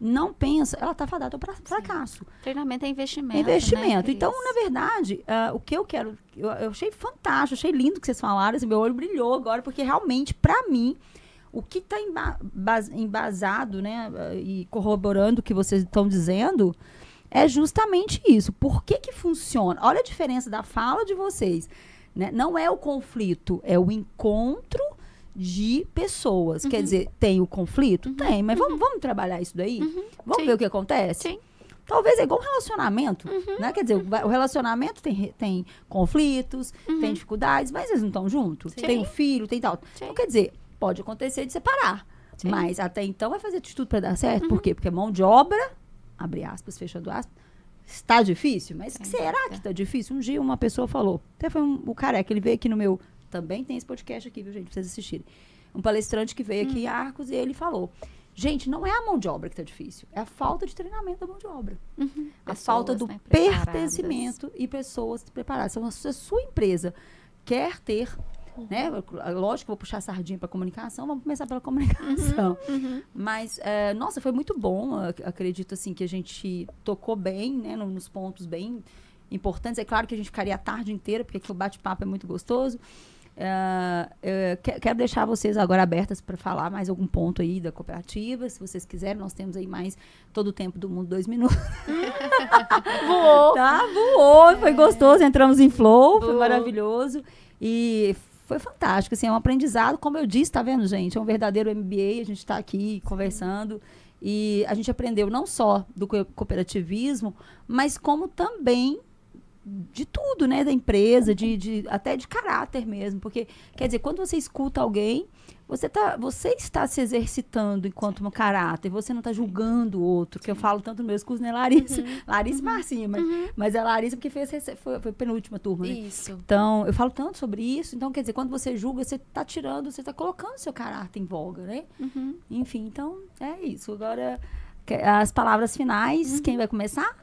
não pensa, ela está fadada para fracasso. Treinamento é investimento. Investimento. Né, então, na verdade, o que eu quero... Eu achei fantástico, achei lindo que vocês falaram, assim, meu olho brilhou agora, porque realmente, para mim, o que está embasado, né, e corroborando o que vocês estão dizendo, é justamente isso. Por que funciona? Olha a diferença da fala de vocês. Né? Não é o conflito, é o encontro de pessoas. Quer dizer, tem o conflito? Tem, mas vamos trabalhar isso daí? Vamos ver o que acontece? Sim. Talvez é igual um relacionamento, né? Quer dizer, o relacionamento tem conflitos, tem dificuldades, mas eles não estão juntos. Tem um filho, tem tal. Então, quer dizer, pode acontecer de separar. Mas até então vai fazer de tudo para dar certo. Por quê? Porque mão de obra, abre aspas, fechando aspas, está difícil? Mas será que está difícil? Um dia uma pessoa falou, até foi o Careca, ele veio aqui no meu... Também tem esse podcast aqui, viu, gente? Pra vocês assistirem. Um palestrante que veio aqui em Arcos e ele falou, gente, não é a mão de obra que está difícil, é a falta de treinamento da mão de obra. A falta do pertencimento e pessoas preparadas. Então, se a sua empresa quer ter... Né? Lógico que eu vou puxar a sardinha para comunicação, vamos começar pela comunicação. Mas, nossa, foi muito bom. Acredito assim, que a gente tocou bem, né, nos pontos bem importantes. É claro que a gente ficaria a tarde inteira, porque o bate-papo é muito gostoso. Quero deixar vocês agora abertas para falar mais algum ponto aí da cooperativa. Se vocês quiserem, nós temos aí mais todo o tempo do mundo, 2 minutos. Voou! Tá, voou, foi gostoso. Entramos em flow, foi maravilhoso. E foi fantástico, assim, é um aprendizado, como eu disse, tá vendo, gente? É um verdadeiro MBA, a gente está aqui conversando e a gente aprendeu não só do cooperativismo, mas como também de tudo, né? Da empresa, até de caráter mesmo. Porque, quer dizer, quando você escuta alguém, você está se exercitando enquanto um caráter, você não está julgando o outro, que eu falo tanto no meu curso, né, Larissa? Larissa e Marcinha, mas é Larissa porque foi a penúltima turma, né? Isso. Então, eu falo tanto sobre isso. Então, quer dizer, quando você julga, você está colocando seu caráter em voga, né? Enfim, então, é isso. Agora, as palavras finais, quem vai começar?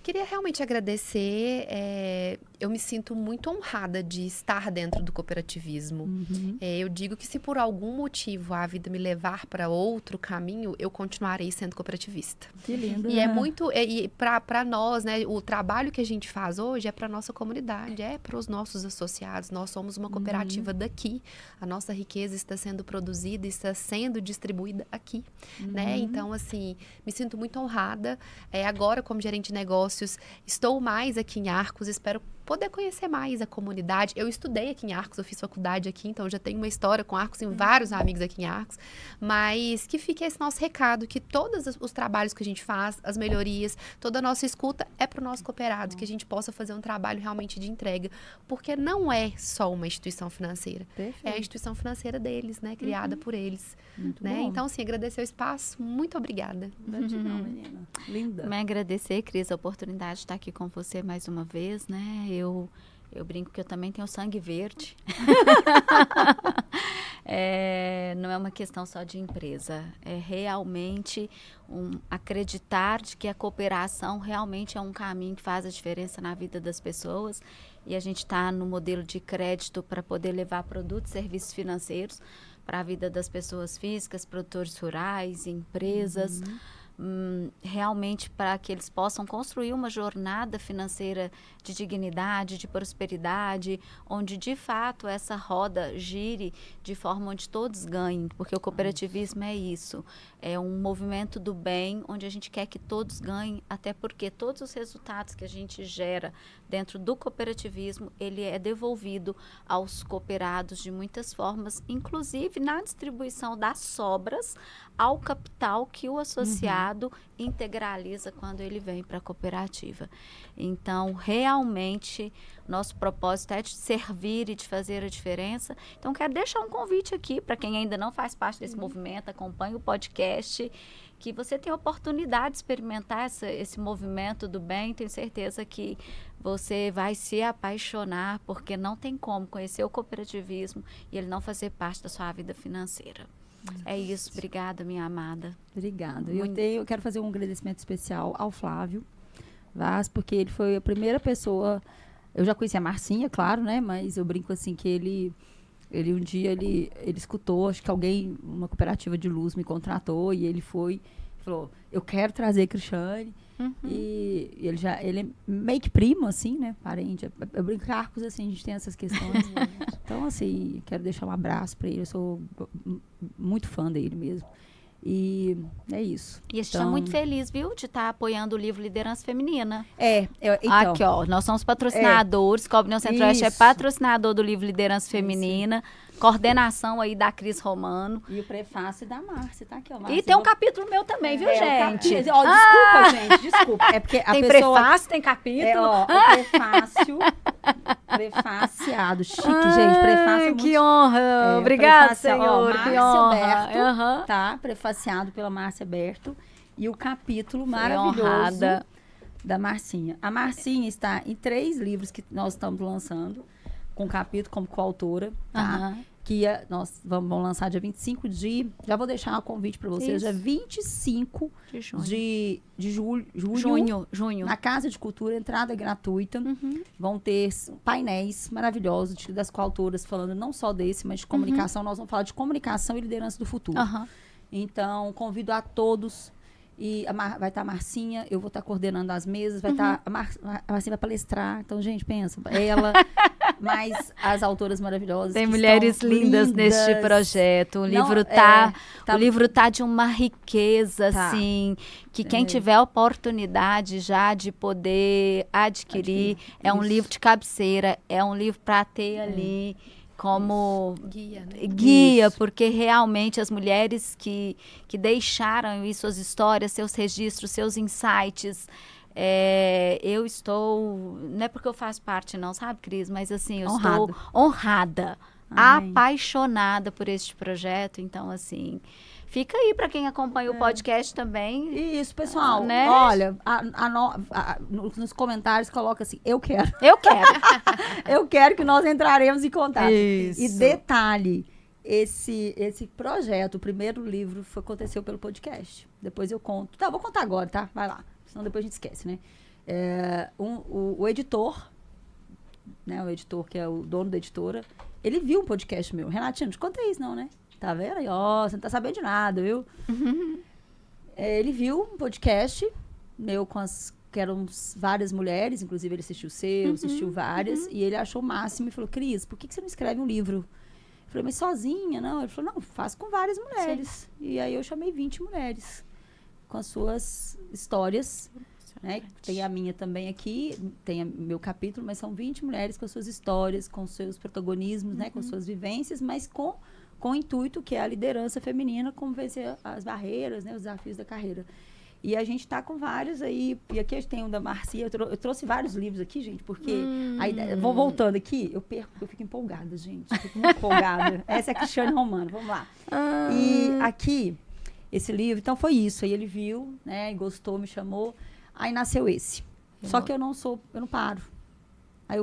Queria realmente agradecer. Eu me sinto muito honrada de estar dentro do cooperativismo. Eu digo que se por algum motivo a vida me levar para outro caminho, eu continuarei sendo cooperativista. Que lindo. E é muito... E para nós, né, o trabalho que a gente faz hoje é para a nossa comunidade, é para os nossos associados. Nós somos uma cooperativa daqui. A nossa riqueza está sendo produzida, está sendo distribuída aqui. Né? Então, assim, me sinto muito honrada. Agora, como gerente de negócios, estou mais aqui em Arcos, espero poder conhecer mais a comunidade. Eu estudei aqui em Arcos, eu fiz faculdade aqui, então eu já tenho uma história com Arcos, tenho vários amigos aqui em Arcos, mas que fique esse nosso recado, que todos os trabalhos que a gente faz, as melhorias, toda a nossa escuta é para o nosso cooperado, que a gente possa fazer um trabalho realmente de entrega, porque não é só uma instituição financeira, é a instituição financeira deles, né, criada por eles. Né? Então, assim, agradecer o espaço, muito obrigada. Gratidão, menina. Linda. Me agradecer, Cris, a oportunidade de estar aqui com você mais uma vez, né? Eu brinco que eu também tenho sangue verde. Não é uma questão só de empresa, é realmente acreditar de que a cooperação realmente é um caminho que faz a diferença na vida das pessoas, e a gente está no modelo de crédito para poder levar produtos e serviços financeiros para a vida das pessoas físicas, produtores rurais, empresas, realmente para que eles possam construir uma jornada financeira de dignidade, de prosperidade, onde de fato essa roda gire de forma onde todos ganhem, porque o cooperativismo é isso, é um movimento do bem, onde a gente quer que todos ganhem, até porque todos os resultados que a gente gera dentro do cooperativismo, ele é devolvido aos cooperados de muitas formas, inclusive na distribuição das sobras ao capital que o associado integraliza quando ele vem para a cooperativa. Então, realmente, nosso propósito é de servir e de fazer a diferença. Então, quero deixar um convite aqui para quem ainda não faz parte desse movimento, acompanhe o podcast, que você tem a oportunidade de experimentar esse movimento do bem. Tenho certeza que você vai se apaixonar, porque não tem como conhecer o cooperativismo e ele não fazer parte da sua vida financeira. É isso, obrigada, minha amada. Obrigada. Eu quero fazer um agradecimento especial ao Flávio Vaz, porque ele foi a primeira pessoa. Eu já conhecia a Marcinha, claro, né? Mas eu brinco assim que ele um dia ele escutou, acho que uma cooperativa de luz me contratou, e ele falou, eu quero trazer Cristiane. E ele é meio que primo, assim, né? Parente. Eu brinco com Arcos, assim, a gente tem essas questões. Então, assim, quero deixar um abraço para ele. Eu sou muito fã dele mesmo. E é isso. E a gente está muito feliz, viu, de estar apoiando o livro Liderança Feminina. Então, aqui, ó, nós somos patrocinadores, Cobb União Centro-Oeste é patrocinador do livro Liderança Feminina, coordenação aí da Cris Romano. E o prefácio da Márcia, tá aqui, ó. Márcia, e tem um capítulo meu também, viu, gente? Desculpa, gente, desculpa. É porque tem prefácio, tem capítulo. O prefácio, prefaciado, chique, gente, prefácio muito... Que honra, obrigada, senhor, que honra. Berto, tá, prefaciado pela Márcia Berto, e o capítulo maravilhoso da Marcinha. A Marcinha está em 3 livros que nós estamos lançando, com capítulo como coautora, tá? Que nós vamos lançar dia 25 já vou deixar um convite para vocês, dia 25 de junho, na Casa de Cultura, entrada gratuita. Vão ter painéis maravilhosos das coautoras, falando não só desse, mas de comunicação. Nós vamos falar de comunicação e liderança do futuro. Então, convido a todos. E vai estar a Marcinha, eu vou estar coordenando as mesas, vai estar a Marcinha vai palestrar. Então, gente, pensa, ela, mais as autoras maravilosas. Tem mulheres lindas neste projeto. O livro tá de uma riqueza, assim, que quem tiver a oportunidade já de poder adquirir, é um livro de cabeceira, é um livro para ter ali como guia, porque realmente as mulheres que deixaram aí suas histórias, seus registros, seus insights, Eu estou, não é porque eu faço parte não, sabe, Cris? Mas assim, eu Honrada. estou honrada, Ai. apaixonada por este projeto. Então, assim, fica aí para quem acompanha o podcast também. Isso, pessoal. Né? Olha, nos comentários coloca assim, eu quero. Eu quero. Eu quero que nós entraremos em contato. Isso. E detalhe, esse projeto, o primeiro livro, aconteceu pelo podcast. Depois eu conto. Tá, vou contar agora, tá? Vai lá. Senão depois a gente esquece, né? O editor, né? O editor que é o dono da editora, ele viu um podcast meu. Renatinho, não te contei isso não, né? Tá vendo aí? Ó, você não tá sabendo de nada, viu? Ele viu um podcast meu que eram várias mulheres, inclusive ele assistiu o seu, assistiu várias, e ele achou o máximo e falou, Cris, por que você não escreve um livro? Eu falei, mas sozinha? Não. Ele falou, não, faço com várias mulheres. Sim. E aí eu chamei 20 mulheres com as suas histórias, né? Tem a minha também aqui, tem meu capítulo, mas são 20 mulheres com as suas histórias, com seus protagonismos, né? Com suas vivências, mas com o intuito que é a liderança feminina, como vencer as barreiras, né? Os desafios da carreira. E a gente está com vários aí, e aqui a gente tem um da Marcia, eu trouxe vários livros aqui, gente, porque, vou voltando aqui, eu fico empolgada, gente, eu fico muito empolgada. Essa é a Cristiane Romano, vamos lá. E aqui, esse livro, então foi isso, aí ele viu, né, e gostou, me chamou, aí nasceu esse. Só que eu não paro. Aí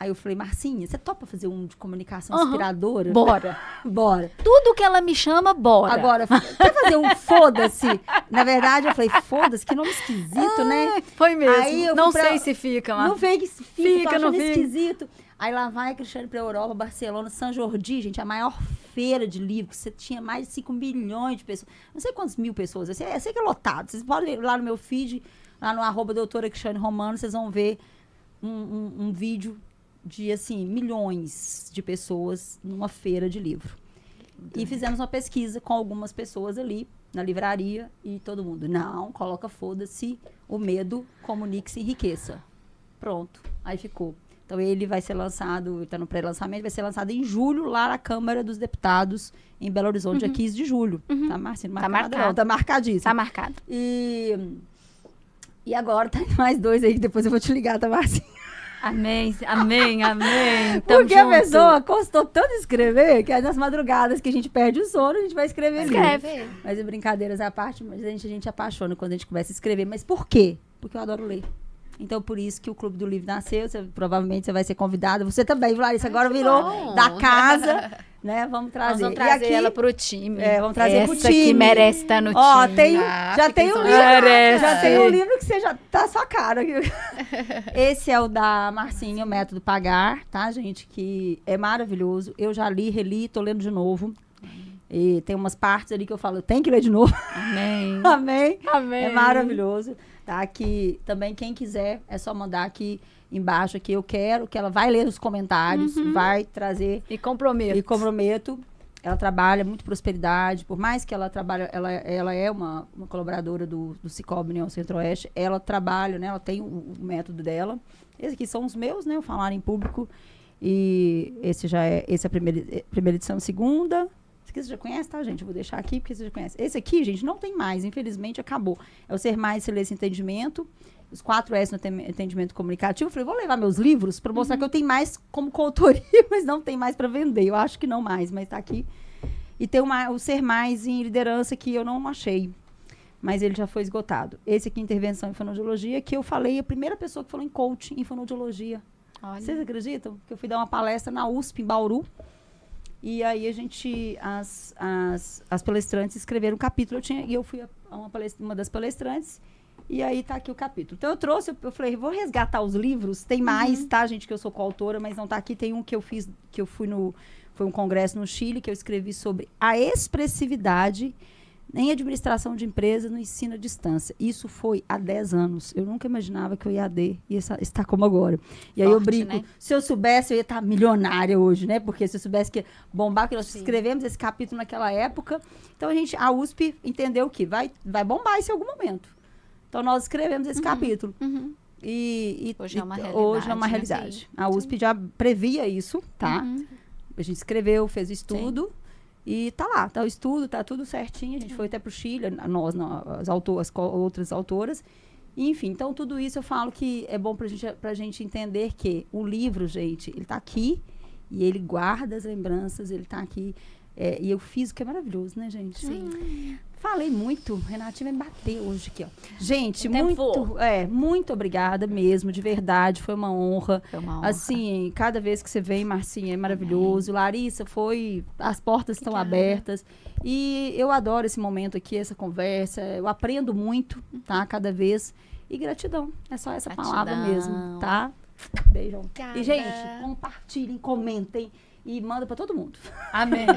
eu falei, Marcinha, você topa fazer um de comunicação inspiradora? Bora. Bora. Tudo que ela me chama, bora. Agora, quer fazer um foda-se? Na verdade, eu falei, foda-se, que nome esquisito, né? Foi mesmo. Aí eu não fui sei se fica, mas... Não sei se fica, não fica. Esquisito. Aí lá vai a Cristiane pra Europa, Barcelona, São Jordi, gente, a maior feira de livros, você tinha mais de 5 milhões de pessoas. Não sei quantas mil pessoas, eu sei que é lotado. Vocês podem ir lá no meu feed, lá no @doutora Cristiane Romano, vocês vão ver um vídeo de, assim, milhões de pessoas numa feira de livro. E fizemos uma pesquisa com algumas pessoas ali na livraria e todo mundo, não, coloca foda-se, o medo, comunique-se, enriqueça. Pronto, aí ficou. Então ele vai ser lançado, está no pré-lançamento, vai ser lançado em julho lá na Câmara dos Deputados em Belo Horizonte, dia 15 de julho. Tá, Marcinho? Tá marcado. Não, tá marcadíssimo. Tá marcado. E agora tá mais 2 aí, que depois eu vou te ligar, tá, Marcinho? Amém, amém, amém. Porque a pessoa gostou tanto de escrever que nas madrugadas que a gente perde o sono, a gente vai escrever. Escreve. Mas brincadeiras à parte, a gente apaixona quando a gente começa a escrever. Mas por quê? Porque eu adoro ler. Então, por isso que o Clube do Livro nasceu. Provavelmente você vai ser convidada. Você também, Larissa, agora virou bom. da casa, né? Vamos trazer. Nós vamos trazer aqui, ela pro time. Vamos trazer pro time. Que merece estar no Ó, time. Já tem um livro. Já tem um livro que você já tá sua cara. Esse é o da Marcinha, o Método Pagar, tá, gente? Que é maravilhoso. Eu já li, reli, tô lendo de novo. E tem umas partes ali que eu falo, eu tenho que ler de novo. Amém. Amém. Amém. É maravilhoso. Tá, que também quem quiser, é só mandar aqui embaixo, aqui eu quero, que ela vai ler os comentários, vai trazer. E comprometo. Ela trabalha muito prosperidade, por mais que ela trabalhe, ela é uma colaboradora do Cicobi União Centro-Oeste, ela trabalha, né, ela tem o método dela. Esses aqui são os meus, né, o Falar em Público, e esse é a primeira edição, segunda. Esse aqui você já conhece, tá, gente? Eu vou deixar aqui, porque você já conhece. Esse aqui, gente, não tem mais, infelizmente, acabou. É o Ser Mais, Excelência e Entendimento, os 4 S no atendimento comunicativo. Eu falei, vou levar meus livros para mostrar que eu tenho mais como coautoria, mas não tem mais para vender. Eu acho que não mais, mas tá aqui. E tem o Ser Mais em Liderança, que eu não achei, mas ele já foi esgotado. Esse aqui, Intervenção em Fonoaudiologia, que eu falei, a primeira pessoa que falou em coaching em fonoaudiologia. Olha. Vocês acreditam? Que eu fui dar uma palestra na USP, em Bauru, e aí as palestrantes escreveram um capítulo, e eu fui uma das palestrantes, e aí tá aqui o capítulo. Então eu trouxe, eu falei, vou resgatar os livros, tem mais, tá, gente, que eu sou coautora, mas não tá aqui, tem um que eu fiz, que eu foi um congresso no Chile, que eu escrevi sobre a expressividade em administração de empresa no ensino à distância. Isso foi há 10 anos. Eu nunca imaginava que o IAD ia estar como agora. E aí eu brinco, né? Se eu soubesse, eu ia estar milionária hoje, né? Porque se eu soubesse que ia bombar, que nós escrevemos esse capítulo naquela época. Então, a USP entendeu que vai bombar isso em algum momento. Então, nós escrevemos esse capítulo. E hoje é uma realidade. Hoje é uma realidade. A USP já previa isso, tá? A gente escreveu, fez o estudo. E tá lá, tá o estudo, tá tudo certinho. A gente foi até pro Chile, outras autoras. Enfim, então tudo isso eu falo que é bom pra gente entender que o livro, gente, ele tá aqui e ele guarda as lembranças, ele tá aqui. E eu fiz o que é maravilhoso, né, gente? Sim. Falei muito, Renatinha vai me bater hoje aqui, ó. Gente, O muito obrigada mesmo, de verdade, foi uma honra. Foi uma honra. Assim, cada vez que você vem, Marcinha, é maravilhoso. Larissa, as portas estão abertas. E eu adoro esse momento aqui, essa conversa, eu aprendo muito, tá, cada vez. E gratidão, é só essa palavra mesmo, tá? Beijão. Obrigada. E, gente, compartilhem, comentem e manda pra todo mundo. Amém.